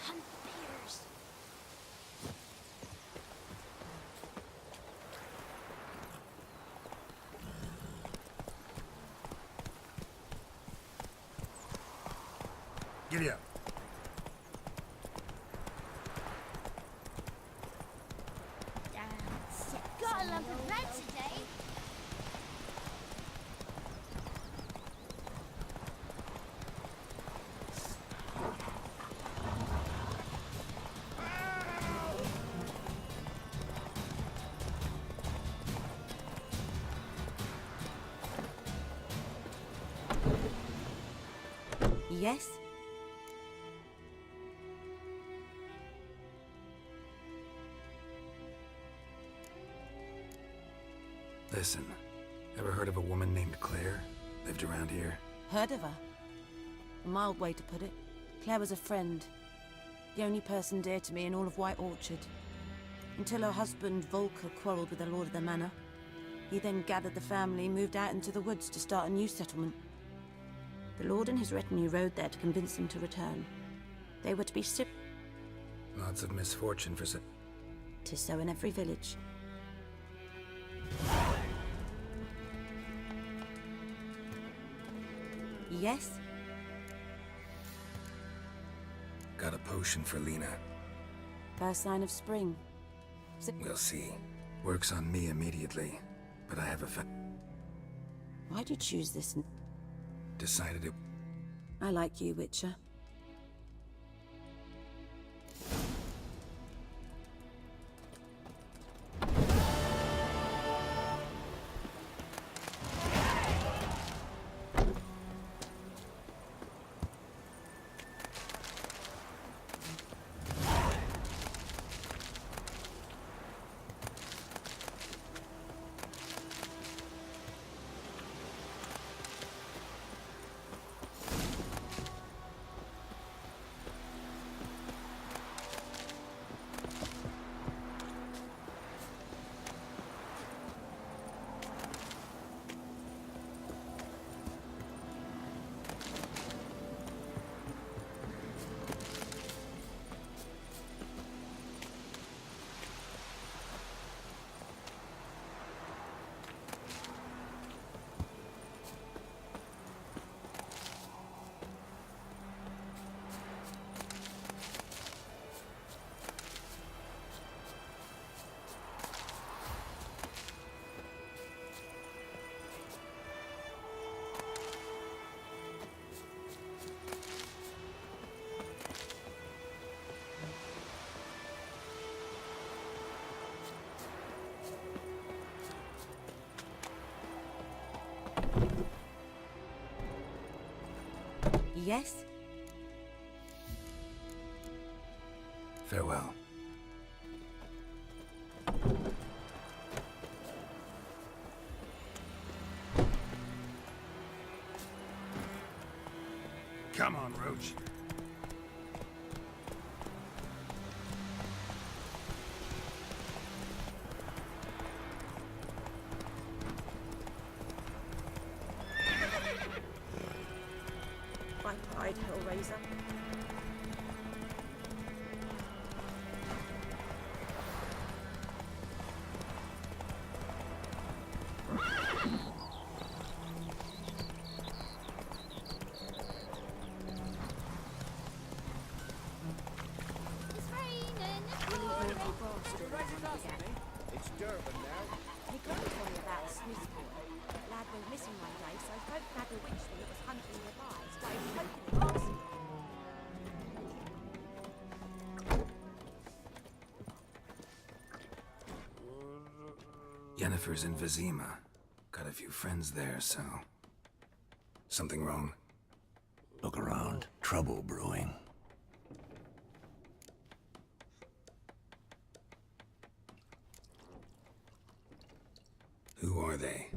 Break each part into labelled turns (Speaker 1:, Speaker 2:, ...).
Speaker 1: hunt bears.
Speaker 2: Giddy up.
Speaker 1: Got a lump of bread today.
Speaker 3: Yes?
Speaker 2: Listen, ever heard of a woman named Claire? Lived around here?
Speaker 3: Heard of her? A mild way to put it. Claire was a friend. The only person dear to me in all of White Orchard. Until her husband, Volker, quarreled with the lord of the manor. He then gathered the family, moved out into the woods to start a new settlement. The lord and his retinue rode there to convince them to return. They were to be
Speaker 2: Lots of misfortune for such...
Speaker 3: 'Tis so in every village. Yes?
Speaker 2: Got a potion for Lena.
Speaker 3: First sign of spring.
Speaker 2: We'll see. Works on me immediately, but I have a
Speaker 3: Why'd you choose this?
Speaker 2: decided it...
Speaker 3: I like you, Witcher. Yes?
Speaker 2: Farewell. Come on, Roach.
Speaker 3: My pride, Hellraiser.
Speaker 1: It's raining.
Speaker 4: It's Durban now.
Speaker 3: My grand told me about a Smith's boy. The lad went missing one day, so folk had the witch when it was hunting nearby. Started poking the grass.
Speaker 2: Yennefer's in Vizima. Got a few friends there, so... Something wrong?
Speaker 5: Look around. Trouble brewing.
Speaker 2: Who are they?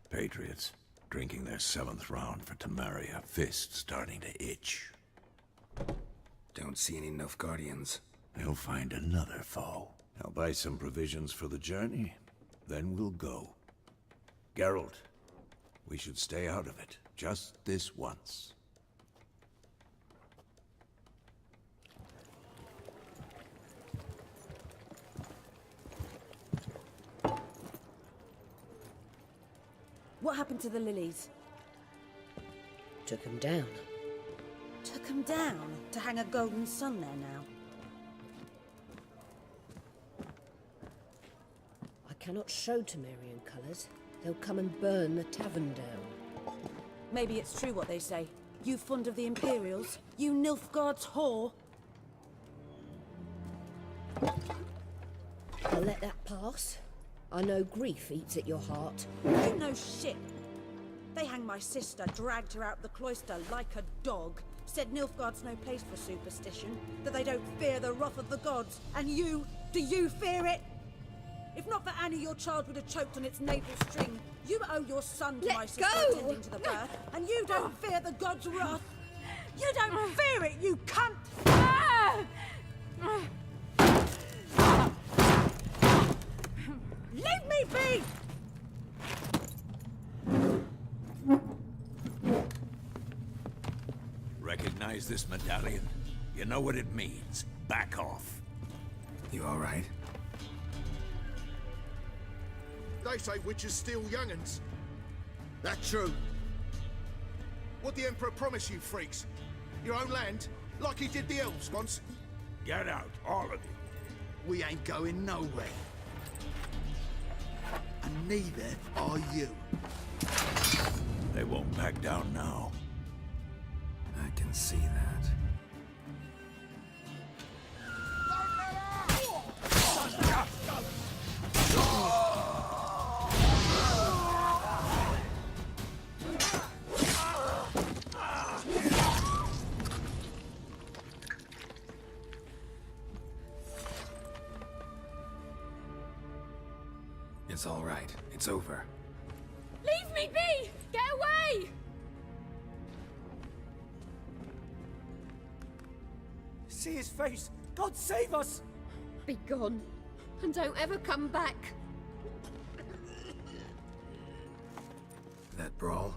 Speaker 5: Patriots. Drinking their 7th round for Temeria. Fist starting to itch.
Speaker 2: Don't see any Nilfgaardians.
Speaker 5: They'll find another foe. I'll buy some provisions for the journey. Then we'll go. Geralt, we should stay out of it. Just this once.
Speaker 3: What happened to the lilies?
Speaker 6: Took him down.
Speaker 3: Took them down to hang a golden sun there now.
Speaker 6: I cannot show Temerian colours. They'll come and burn the tavern down.
Speaker 3: Maybe it's true what they say. You fond of the Imperials? You Nilfgaard's whore?
Speaker 6: I'll let that pass. I know grief eats at your heart.
Speaker 3: You know shit. They hanged my sister, dragged her out the cloister like a dog. Said Nilfgaard's no place for superstition, that they don't fear the wrath of the gods. And you, do you fear it? If not for Annie, your child would have choked on its navel string. You owe your son to
Speaker 1: Let
Speaker 3: my sister
Speaker 1: go!
Speaker 3: attending to the birth, and you don't fear the gods' wrath. You don't fear it, you cunt! Leave me be!
Speaker 5: Recognize this medallion? You know what it means. Back off.
Speaker 2: You all right?
Speaker 4: They say witches steal young'uns. That true? What the Emperor promise you, freaks? Your own land? Like he did the elves once?
Speaker 5: Get out, all of you.
Speaker 4: We ain't going nowhere. And neither are you.
Speaker 5: They won't back down now.
Speaker 2: I can see that. It's all right. It's over.
Speaker 1: Leave me be! Get away!
Speaker 7: See his face! God save us!
Speaker 1: Be gone, and don't ever come back.
Speaker 2: That brawl,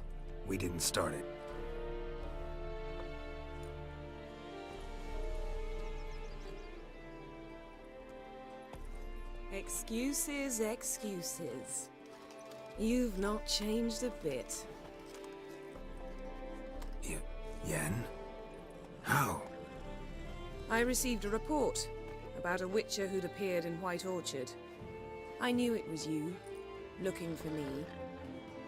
Speaker 2: we didn't start it.
Speaker 8: Excuses, excuses. You've not changed a bit.
Speaker 2: Yen? How?
Speaker 8: I received a report about a witcher who'd appeared in White Orchard. I knew it was you, looking for me.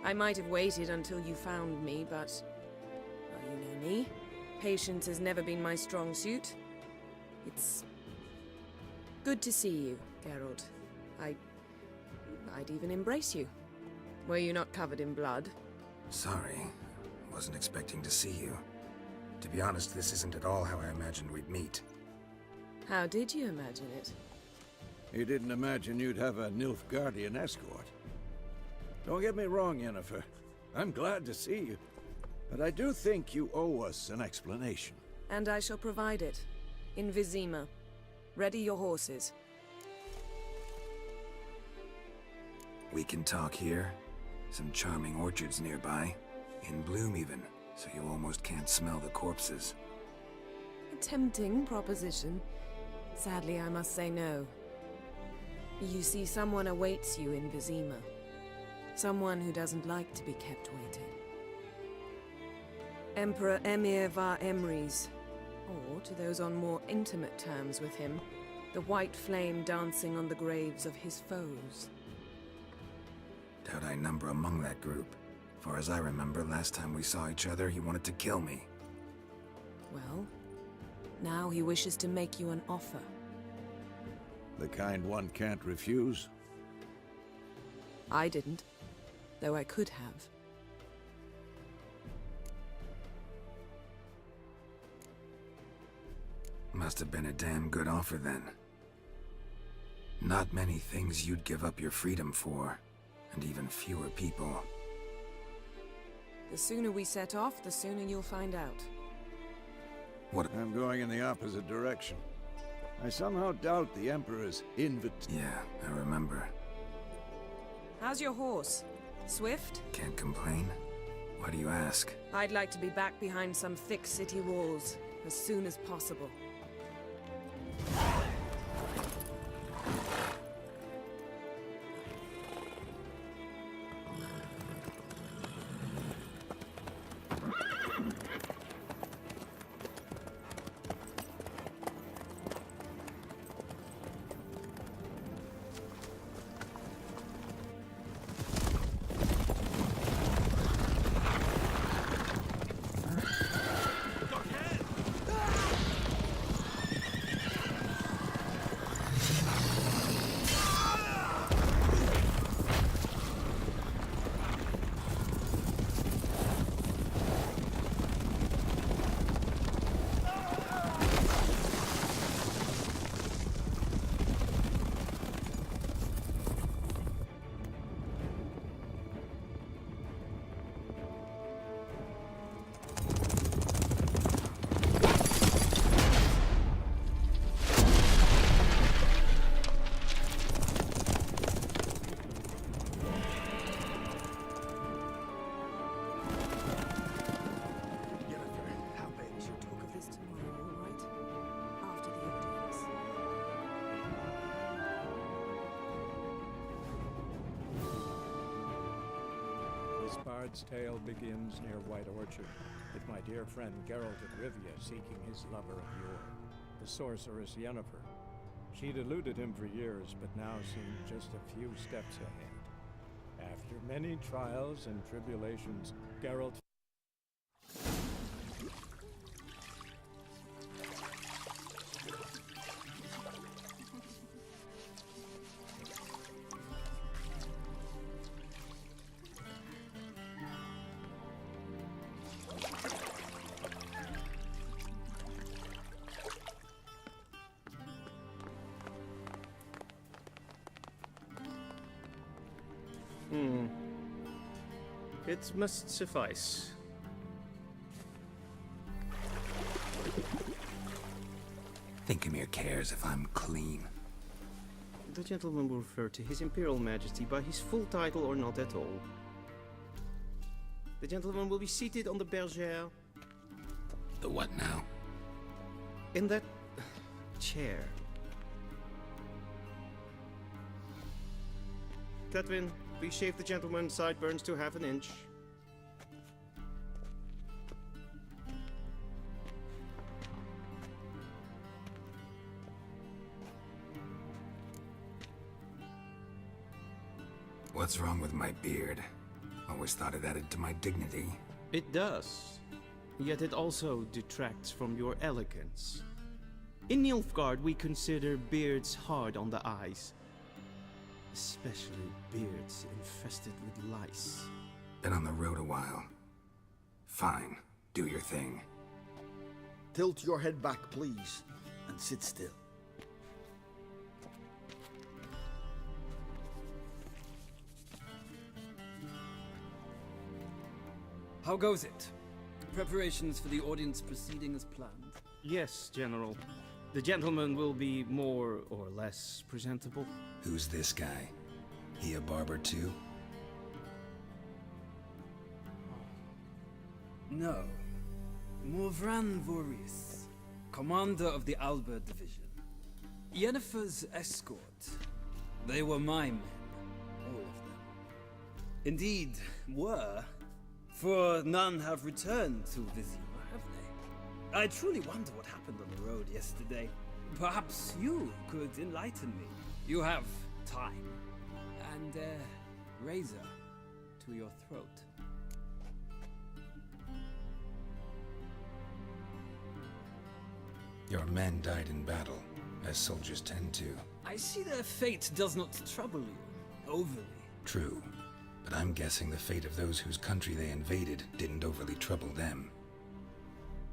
Speaker 8: I might have waited until you found me, but... well, you know me. Patience has never been my strong suit. It's... good to see you, Geralt. I'd even embrace you. Were you not covered in blood?
Speaker 2: Sorry. Wasn't expecting to see you. To be honest, this isn't at all how I imagined we'd meet.
Speaker 8: How did you imagine it?
Speaker 5: You didn't imagine you'd have a Nilfgaardian escort. Don't get me wrong, Yennefer. I'm glad to see you. But I do think you owe us an explanation.
Speaker 8: And I shall provide it. In Vizima. Ready your horses.
Speaker 2: We can talk here. Some charming orchards nearby. In bloom even, so you almost can't smell the corpses.
Speaker 8: A tempting proposition. Sadly, I must say no. You see, someone awaits you in Vizima. Someone who doesn't like to be kept waiting. Emperor Emir var Emrys. Or, to those on more intimate terms with him, the white flame dancing on the graves of his foes.
Speaker 2: Doubt I number among that group. Far as I remember, last time we saw each other, he wanted to kill me.
Speaker 8: Well, now he wishes to make you an offer.
Speaker 5: The kind one can't refuse.
Speaker 8: I didn't, though I could have.
Speaker 2: Must have been a damn good offer then. Not many things you'd give up your freedom for, and even fewer people.
Speaker 8: The sooner we set off, the sooner you'll find out.
Speaker 2: What?
Speaker 5: I'm going in the opposite direction. I somehow doubt the Emperor's
Speaker 2: Yeah, I remember.
Speaker 8: How's your horse? Swift?
Speaker 2: Can't complain. Why do you ask?
Speaker 8: I'd like to be back behind some thick city walls, as soon as possible.
Speaker 9: bard's tale begins near White Orchard, with my dear friend Geralt of Rivia seeking his lover of yore, the sorceress Yennefer. She'd eluded him for years, but now seemed just a few steps ahead. After many trials and tribulations, Geralt
Speaker 10: It must suffice.
Speaker 2: Thinkamere cares if I'm clean.
Speaker 10: The gentleman will refer to His Imperial Majesty by his full title or not at all. The gentleman will be seated on the bergère.
Speaker 2: The what now?
Speaker 10: In that chair. Cletwin, please shave the gentleman's sideburns to half an inch.
Speaker 2: What's wrong with my beard? Always thought it added to my dignity.
Speaker 10: It does. Yet it also detracts from your elegance. In Nilfgaard, we consider beards hard on the eyes. Especially beards infested with lice.
Speaker 2: Been on the road a while. Fine, do your thing.
Speaker 11: Tilt your head back, please, and sit still.
Speaker 12: How goes it? Preparations for the audience proceeding as planned?
Speaker 10: Yes, General. The gentleman will be more or less presentable.
Speaker 2: Who's this guy? He a barber too?
Speaker 12: No. Morvran Voorhis, commander of the Alba Division. Yennefer's escort. They were my men, all of them. Indeed, were. For none have returned to Vizima, have they? I truly wonder what happened on the road yesterday. Perhaps you could enlighten me. You have time. And a razor to your throat.
Speaker 2: Your men died in battle, as soldiers tend to.
Speaker 12: I see their fate does not trouble you overly.
Speaker 2: True. But I'm guessing the fate of those whose country they invaded didn't overly trouble them.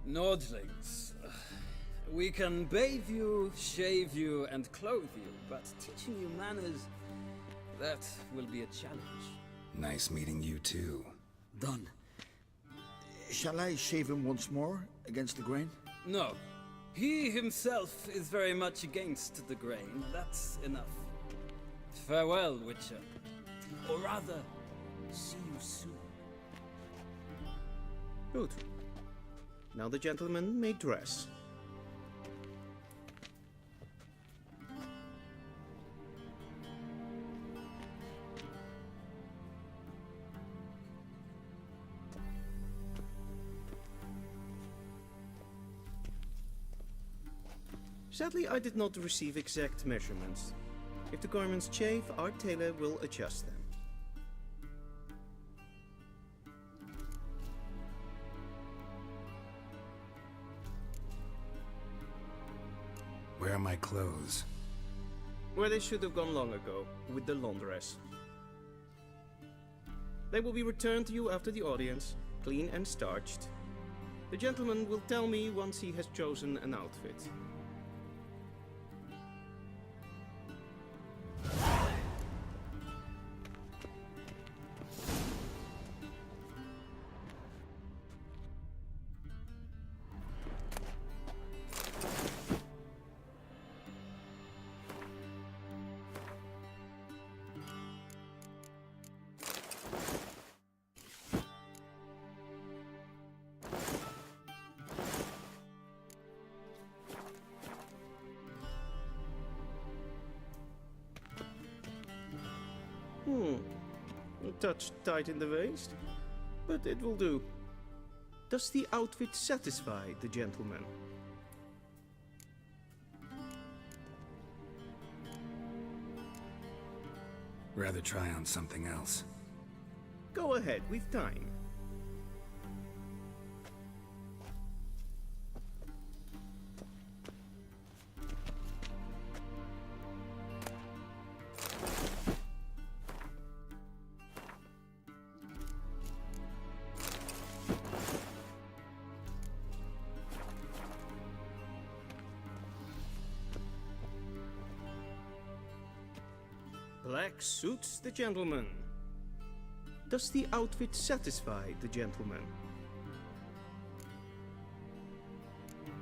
Speaker 12: Nordlings. We can bathe you, shave you, and clothe you, but teaching you manners, that will be a challenge.
Speaker 2: Nice meeting you too.
Speaker 11: Done. Shall I shave him once more, against the grain?
Speaker 12: No. He himself is very much against the grain. That's enough. Farewell, Witcher. Or rather, see you soon.
Speaker 10: Good. Now the gentleman may dress. Sadly, I did not receive exact measurements. If the garments chafe, our tailor will adjust them.
Speaker 2: Where are my clothes?
Speaker 10: Where they should have gone long ago, with the laundress. They will be returned to you after the audience, clean and starched. The gentleman will tell me once he has chosen an outfit. A touch tight in the waist, but it will do. Does the outfit satisfy the gentleman?
Speaker 2: Rather try on something else.
Speaker 10: Go ahead, we've time. Black suits the gentleman. Does the outfit satisfy the gentleman?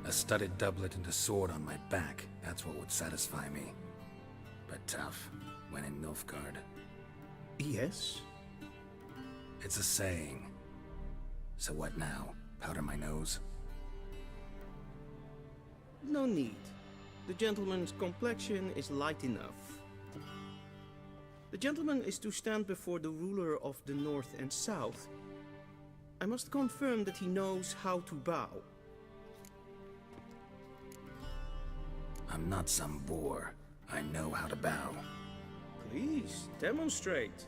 Speaker 2: A studded doublet and a sword on my back, that's what would satisfy me. But tough, when in Nilfgaard.
Speaker 10: Yes?
Speaker 2: It's a saying. So what now? Powder my nose?
Speaker 10: No need. The gentleman's complexion is light enough. The gentleman is to stand before the ruler of the North and South. I must confirm that he knows how to bow.
Speaker 2: I'm not some boor. I know how to bow.
Speaker 10: Please, demonstrate.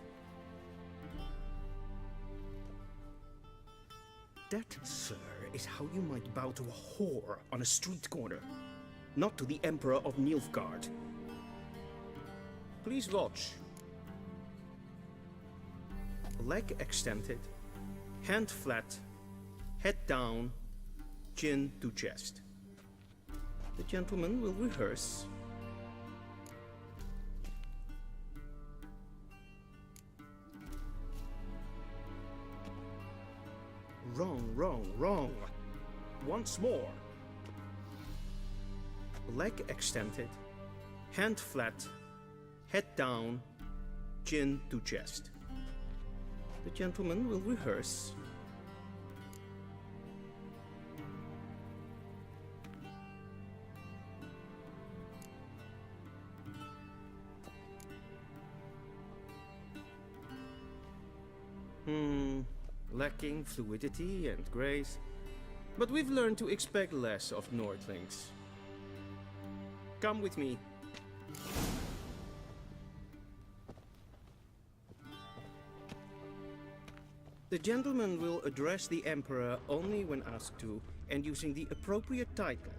Speaker 10: That, sir, is how you might bow to a whore on a street corner, not to the Emperor of Nilfgaard. Please watch. Leg extended, hand flat, head down, chin to chest. The gentleman will rehearse. Wrong, wrong, wrong. Once more. Leg extended, hand flat, head down, chin to chest. The gentleman will rehearse. Lacking fluidity and grace. But we've learned to expect less of Nordlings. Come with me. The gentleman will address the Emperor only when asked to, and using the appropriate title.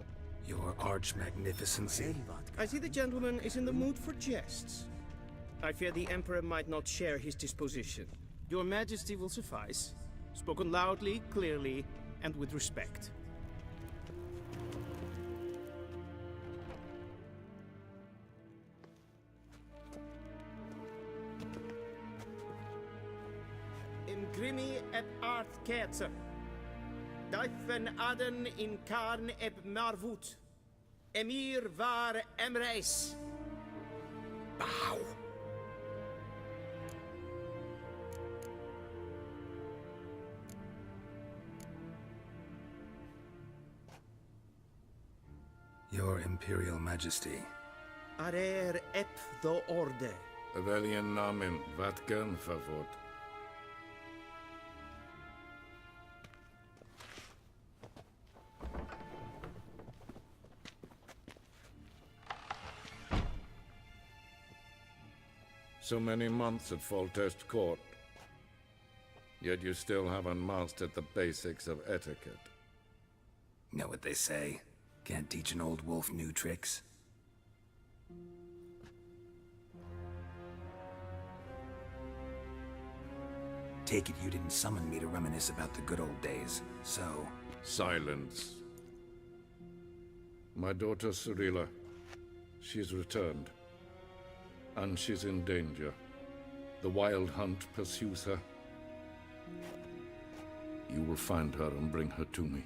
Speaker 2: Your Arch-Magnificency?
Speaker 10: I see the gentleman is in the mood for jests. I fear the Emperor might not share his disposition. Your Majesty will suffice. Spoken loudly, clearly, and with respect. Imgrimi et art ketzer. Dijfen aden in karn eb marvut. Emir var emreis.
Speaker 2: Bow! Your Imperial Majesty.
Speaker 10: Arer ep the orde.
Speaker 13: Weljen namen, wat gern favort. So many months at Foltest Court. Yet you still haven't mastered the basics of etiquette.
Speaker 2: Know what they say? Can't teach an old wolf new tricks. Take it you didn't summon me to reminisce about the good old days, so...
Speaker 13: Silence. My daughter Cyrilla, she's returned. And she's in danger. The Wild Hunt pursues her. You will find her and bring her to me.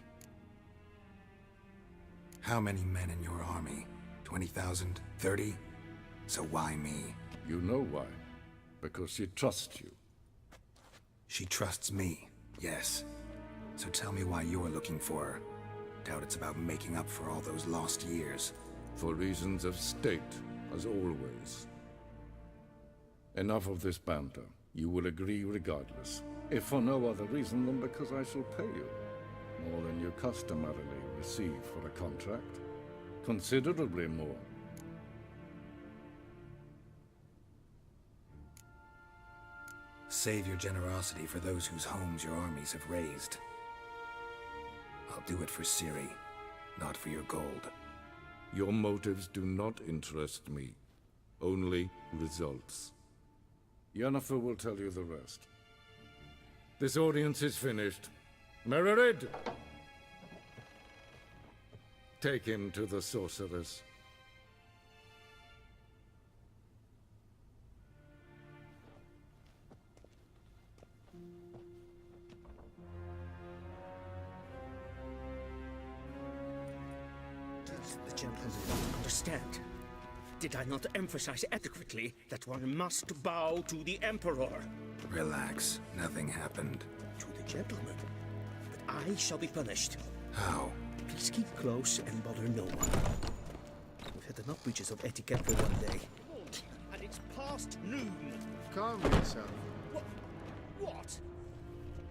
Speaker 2: How many men in your army? 20,000? 30? So why me?
Speaker 13: You know why. Because she trusts you.
Speaker 2: She trusts me, yes. So tell me why you're looking for her. Doubt it's about making up for all those lost years.
Speaker 13: For reasons of state, as always. Enough of this banter. You will agree regardless, if for no other reason than because I shall pay you more than you customarily receive for a contract. Considerably more.
Speaker 2: Save your generosity for those whose homes your armies have razed. I'll do it for Ciri, not for your gold.
Speaker 13: Your motives do not interest me. Only results. Yennefer will tell you the rest. This audience is finished. Mererid! Take him to the sorceress.
Speaker 14: Does the gentleman understand? Did I not emphasize adequately that one must bow to the Emperor?
Speaker 2: Relax. Nothing happened.
Speaker 14: To the gentleman. But I shall be punished.
Speaker 2: How?
Speaker 14: Please keep close and bother no one. We've had enough breaches of etiquette for one day. And it's past noon.
Speaker 15: Calm yourself.
Speaker 14: What?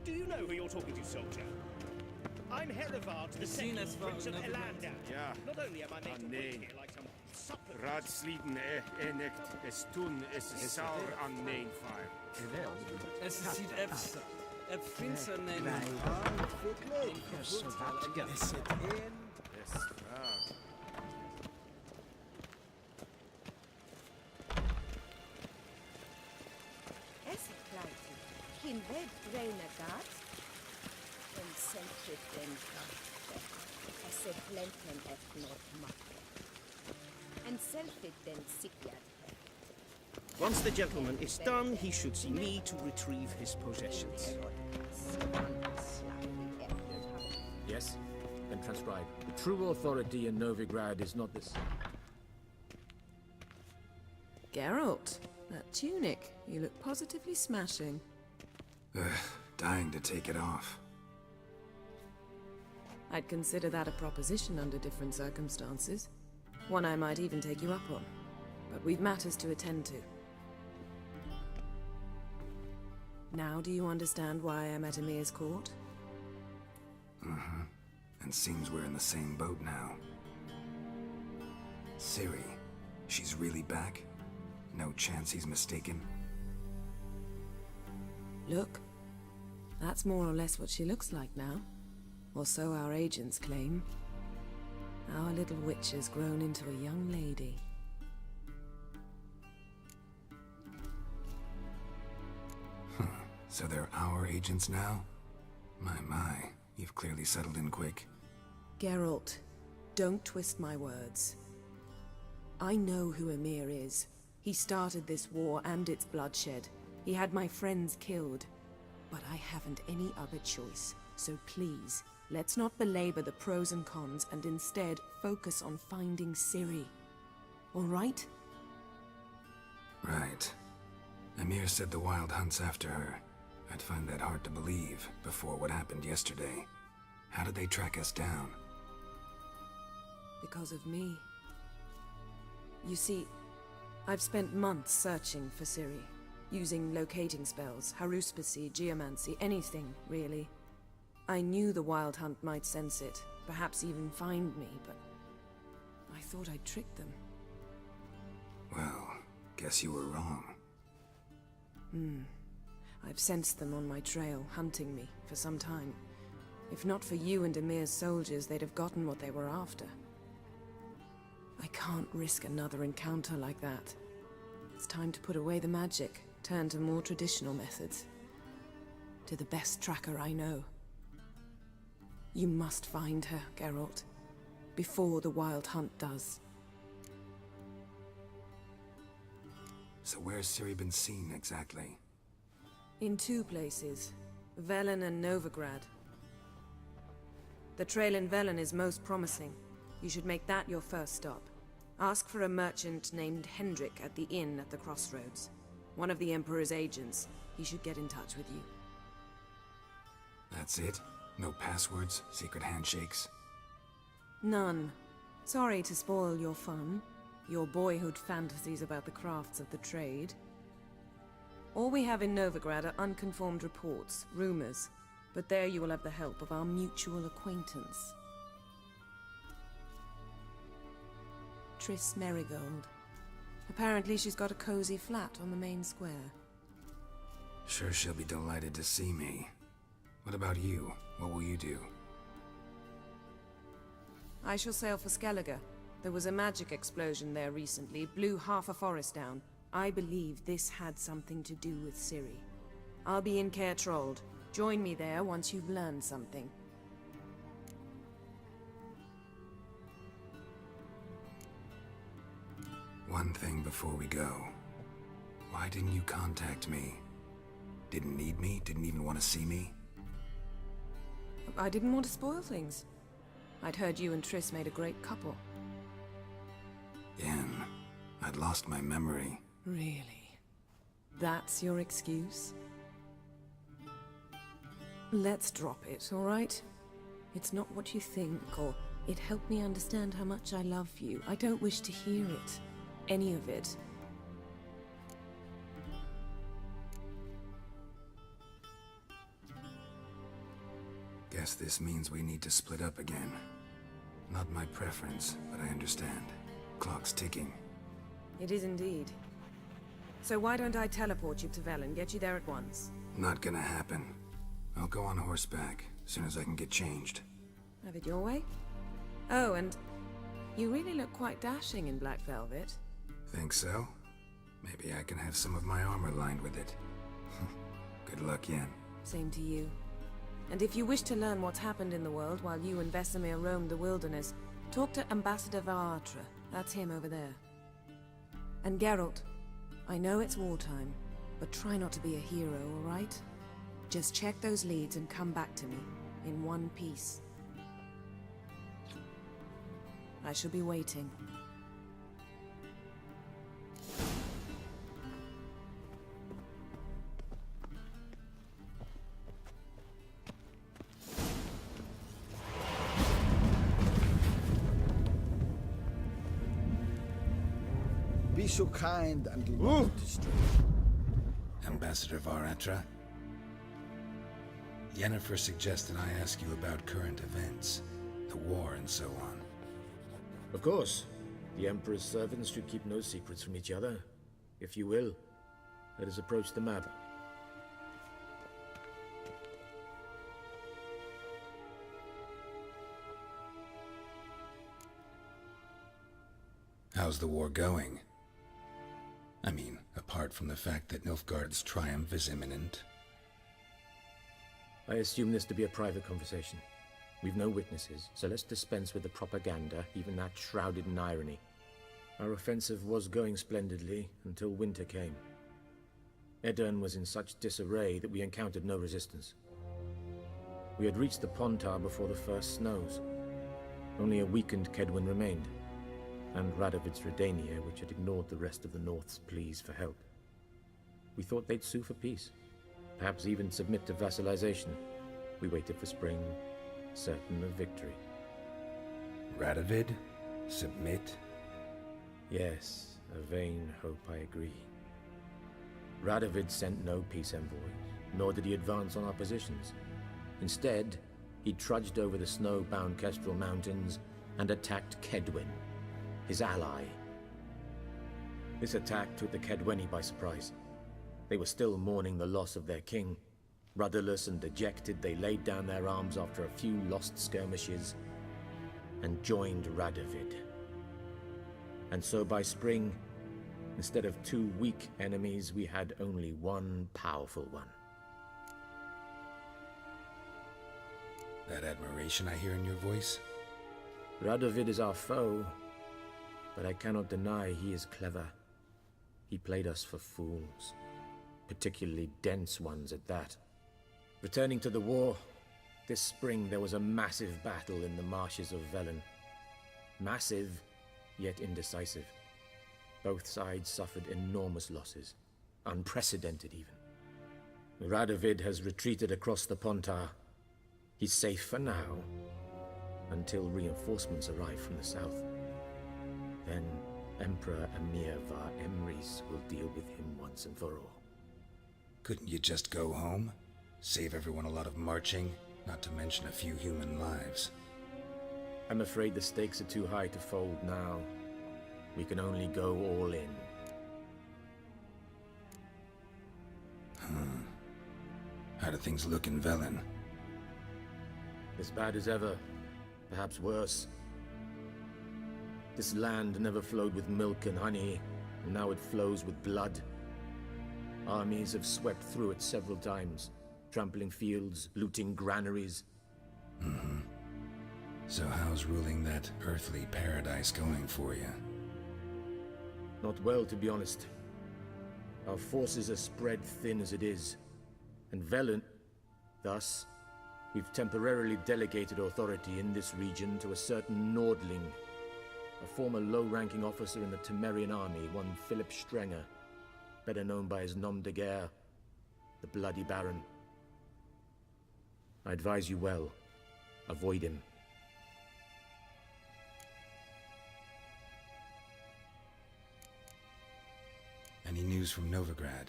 Speaker 14: Do you know who you're talking to, soldier? I'm Herivard, the second Prince of Elander.
Speaker 15: Ja.
Speaker 14: Not only am I made to wait here like some supplement.
Speaker 15: Raadsliden enikt es tun is sauer aan mijn fire.
Speaker 12: Es sieht Prinzen
Speaker 16: Es blijft geen weg reine gaat. En sempre den es blenden et not mak. En selfie den sikyad.
Speaker 14: Once the gentleman is done, he should see me to retrieve his possessions.
Speaker 17: Yes? Then transcribe. True authority in Novigrad is not this.
Speaker 8: Geralt, that tunic. You look positively smashing.
Speaker 2: Dying to take it off.
Speaker 8: I'd consider that a proposition under different circumstances. One I might even take you up on. But we've matters to attend to. Now do you understand why I'm at Emir's court?
Speaker 2: Mm-hmm. And seems we're in the same boat now. Ciri, she's really back? No chance he's mistaken?
Speaker 8: Look, that's more or less what she looks like now. Or so our agents claim. Our little witch has grown into a young lady.
Speaker 2: So they're our agents now? My, you've clearly settled in quick.
Speaker 8: Geralt, don't twist my words. I know who Emir is. He started this war and its bloodshed. He had my friends killed. But I haven't any other choice. So please, let's not belabor the pros and cons and instead focus on finding Ciri. All right?
Speaker 2: Right. Emir said the Wild Hunt's after her. I'd find that hard to believe before what happened yesterday. How did they track us down?
Speaker 8: Because of me. You see, I've spent months searching for Ciri, using locating spells, haruspicy, geomancy, anything, really. I knew the Wild Hunt might sense it, perhaps even find me, but I thought I'd tricked them.
Speaker 2: Well, guess you were wrong.
Speaker 8: I've sensed them on my trail, hunting me, for some time. If not for you and Emir's soldiers, they'd have gotten what they were after. I can't risk another encounter like that. It's time to put away the magic, turn to more traditional methods. To the best tracker I know. You must find her, Geralt. Before the Wild Hunt does.
Speaker 2: So where's Ciri been seen, exactly?
Speaker 8: In two places. Velen and Novigrad. The trail in Velen is most promising. You should make that your first stop. Ask for a merchant named Hendrik at the inn at the crossroads. One of the Emperor's agents. He should get in touch with you.
Speaker 2: That's it? No passwords, secret handshakes?
Speaker 8: None. Sorry to spoil your fun. Your boyhood fantasies about the crafts of the trade. All we have in Novigrad are unconfirmed reports, rumors. But there you will have the help of our mutual acquaintance. Triss Merigold. Apparently she's got a cozy flat on the main square.
Speaker 2: Sure she'll be delighted to see me. What about you? What will you do?
Speaker 8: I shall sail for Skellige. There was a magic explosion there recently, blew half a forest down. I believe this had something to do with Ciri. I'll be in Caer Trold. Join me there once you've learned something.
Speaker 2: One thing before we go. Why didn't you contact me? Didn't need me? Didn't even want to see me?
Speaker 8: I didn't want to spoil things. I'd heard you and Triss made a great couple.
Speaker 2: Yen, I'd lost my memory.
Speaker 8: Really? That's your excuse? Let's drop it, all right? It's not what you think, or it helped me understand how much I love you. I don't wish to hear it. Any of it.
Speaker 2: Guess this means we need to split up again. Not my preference, but I understand. Clock's ticking.
Speaker 8: It is indeed. So why don't I teleport you to Velen, get you there at once?
Speaker 2: Not gonna happen. I'll go on horseback, as soon as I can get changed.
Speaker 8: Have it your way? Oh, and you really look quite dashing in black velvet.
Speaker 2: Think so? Maybe I can have some of my armor lined with it. Good luck, Yen.
Speaker 8: Same to you. And if you wish to learn what's happened in the world while you and Vesemir roamed the wilderness, talk to Ambassador Varatra. That's him over there. And Geralt, I know it's wartime, but try not to be a hero, all right? Just check those leads and come back to me, in one piece. I shall be waiting.
Speaker 11: Be so kind and do not disturb.
Speaker 2: Ambassador Varatra? Yennefer suggested I ask you about current events, the war and so on.
Speaker 17: Of course. The Emperor's servants should keep no secrets from each other. If you will, let us approach the map.
Speaker 2: How's the war going? I mean, apart from the fact that Nilfgaard's triumph is imminent.
Speaker 17: I assume this to be a private conversation. We've no witnesses, so let's dispense with the propaganda, even that shrouded in irony. Our offensive was going splendidly until winter came. Edirn was in such disarray that we encountered no resistance. We had reached the Pontar before the first snows. Only a weakened Kedwin remained, and Radovid's Redania, which had ignored the rest of the North's pleas for help. We thought they'd sue for peace, perhaps even submit to vassalization. We waited for spring, certain of victory.
Speaker 2: Radovid? Submit?
Speaker 17: Yes, a vain hope, I agree. Radovid sent no peace envoys, nor did he advance on our positions. Instead, he trudged over the snow-bound Kestrel Mountains and attacked Kedwin, his ally. This attack took the Kedweni by surprise. They were still mourning the loss of their king. Rudderless and dejected, they laid down their arms after a few lost skirmishes and joined Radovid. And so by spring, instead of two weak enemies, we had only one powerful one.
Speaker 2: That admiration I hear in your voice?
Speaker 17: Radovid is our foe, but I cannot deny he is clever. He played us for fools, particularly dense ones at that. Returning to the war, this spring there was a massive battle in the marshes of Velen. Massive, yet indecisive. Both sides suffered enormous losses, unprecedented even. Radovid has retreated across the Pontar. He's safe for now, until reinforcements arrive from the south. Then Emperor Emir Var Emrys will deal with him once and for all.
Speaker 2: Couldn't you just go home? Save everyone a lot of marching, not to mention a few human lives.
Speaker 17: I'm afraid the stakes are too high to fold now. We can only go all in.
Speaker 2: How do things look in Velen?
Speaker 17: As bad as ever, perhaps worse. This land never flowed with milk and honey, and now it flows with blood. Armies have swept through it several times, trampling fields, looting granaries.
Speaker 2: So how's ruling that earthly paradise going for you?
Speaker 17: Not well, to be honest. Our forces are spread thin as it is. And Velen, thus, we've temporarily delegated authority in this region to a certain Nordling, a former low-ranking officer in the Temerian army, one Philip Strenger, better known by his nom de guerre, the Bloody Baron. I advise you well. Avoid him.
Speaker 2: Any news from Novigrad?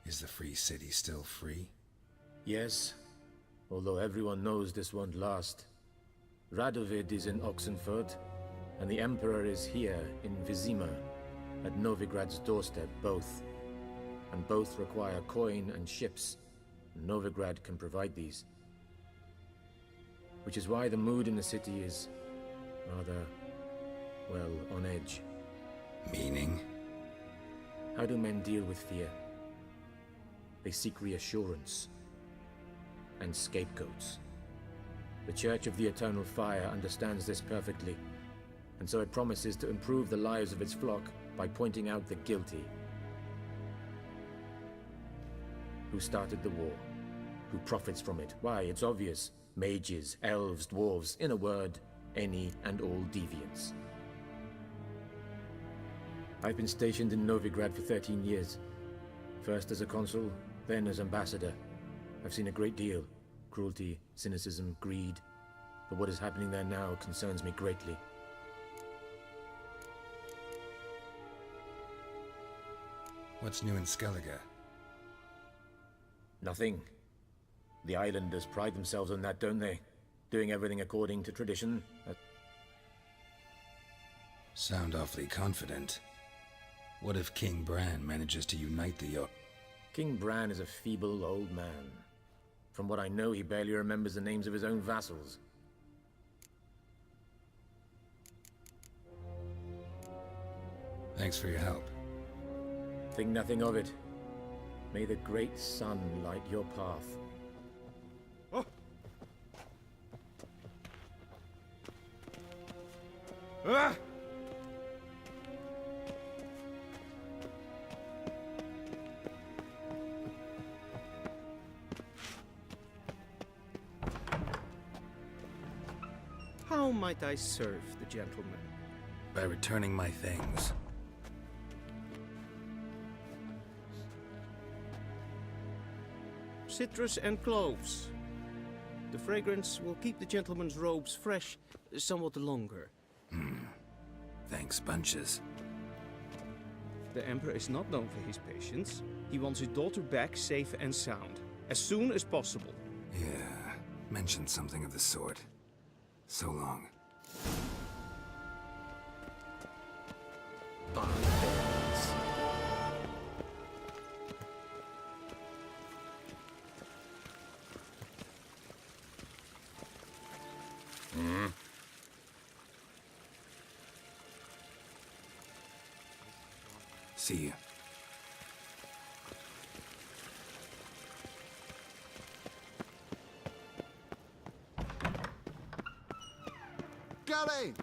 Speaker 2: Is the free city still free?
Speaker 17: Yes, although everyone knows this won't last. Radovid is in Oxenfurt, and the Emperor is here in Vizima, at Novigrad's doorstep, both. And both require coin and ships. Novigrad can provide these. Which is why the mood in the city is rather, well, on edge.
Speaker 2: Meaning?
Speaker 17: How do men deal with fear? They seek reassurance and scapegoats. The Church of the Eternal Fire understands this perfectly, and so it promises to improve the lives of its flock by pointing out the guilty. Who started the war? Who profits from it? Why, it's obvious. Mages, elves, dwarves, in a word, any and all deviants. I've been stationed in Novigrad for 13 years. First as a consul, then as ambassador. I've seen a great deal. Cruelty, cynicism, greed. But what is happening there now concerns me greatly.
Speaker 2: What's new in Skellige?
Speaker 17: Nothing. The islanders pride themselves on that, don't they? Doing everything according to tradition.
Speaker 2: Sound awfully confident. What if King Bran manages to unite the
Speaker 17: King Bran is a feeble old man. From what I know, he barely remembers the names of his own vassals.
Speaker 2: Thanks for your help.
Speaker 17: Think nothing of it. May the great sun light your path.
Speaker 5: Ah!
Speaker 10: How might I serve the gentleman?
Speaker 2: By returning my things.
Speaker 10: Citrus and cloves. The fragrance will keep the gentleman's robes fresh somewhat longer.
Speaker 2: Thanks, bunches.
Speaker 10: The Emperor is not known for his patience. He wants his daughter back safe and sound, as soon as possible.
Speaker 2: Yeah, mentioned something of the sort. So long.
Speaker 17: Barbarians.
Speaker 2: See you.
Speaker 4: Gully!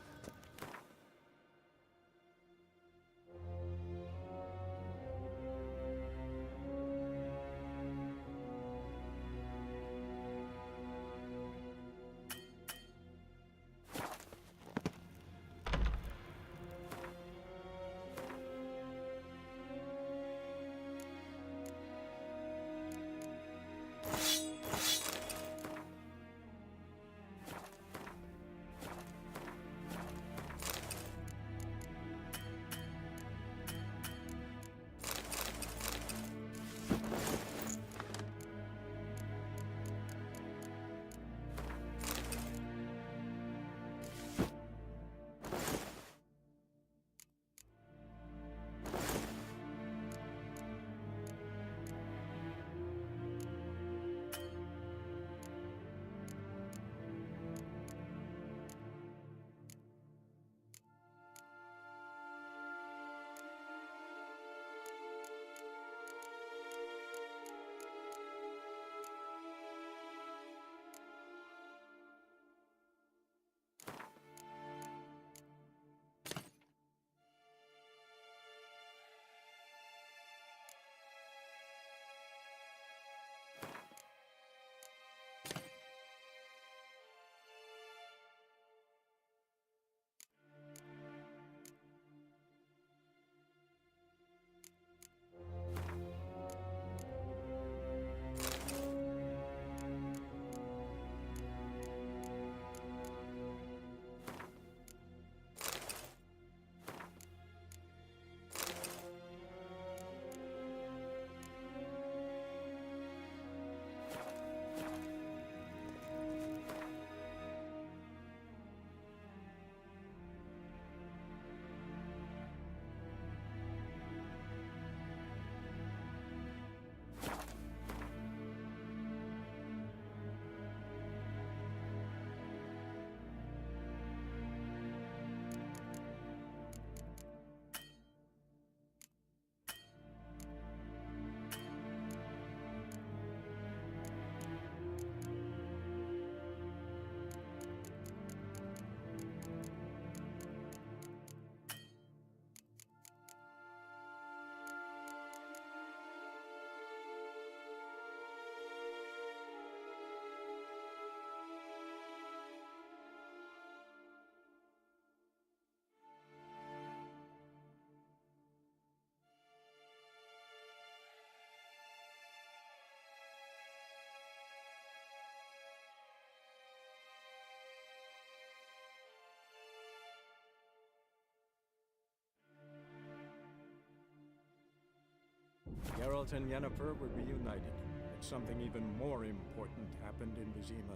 Speaker 9: Geralt and Yennefer were reunited, but something even more important happened in Vizima.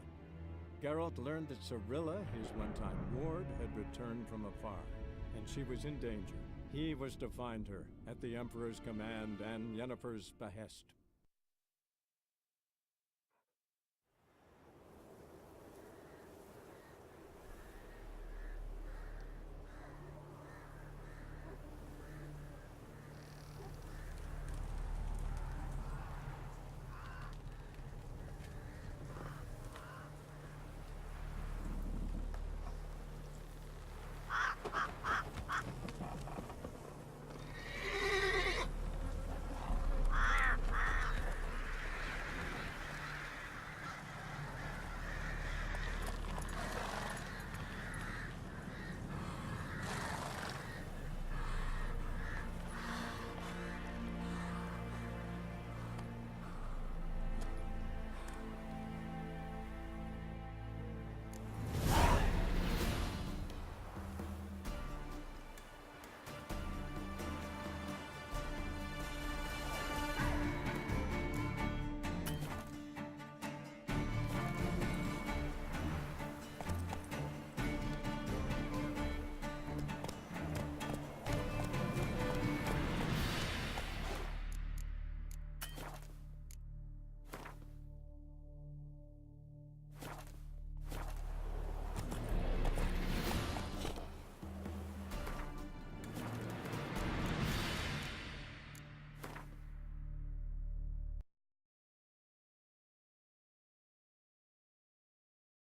Speaker 9: Geralt learned that Cirilla, his one-time ward, had returned from afar, and she was in danger. He was to find her, at the Emperor's command and Yennefer's behest.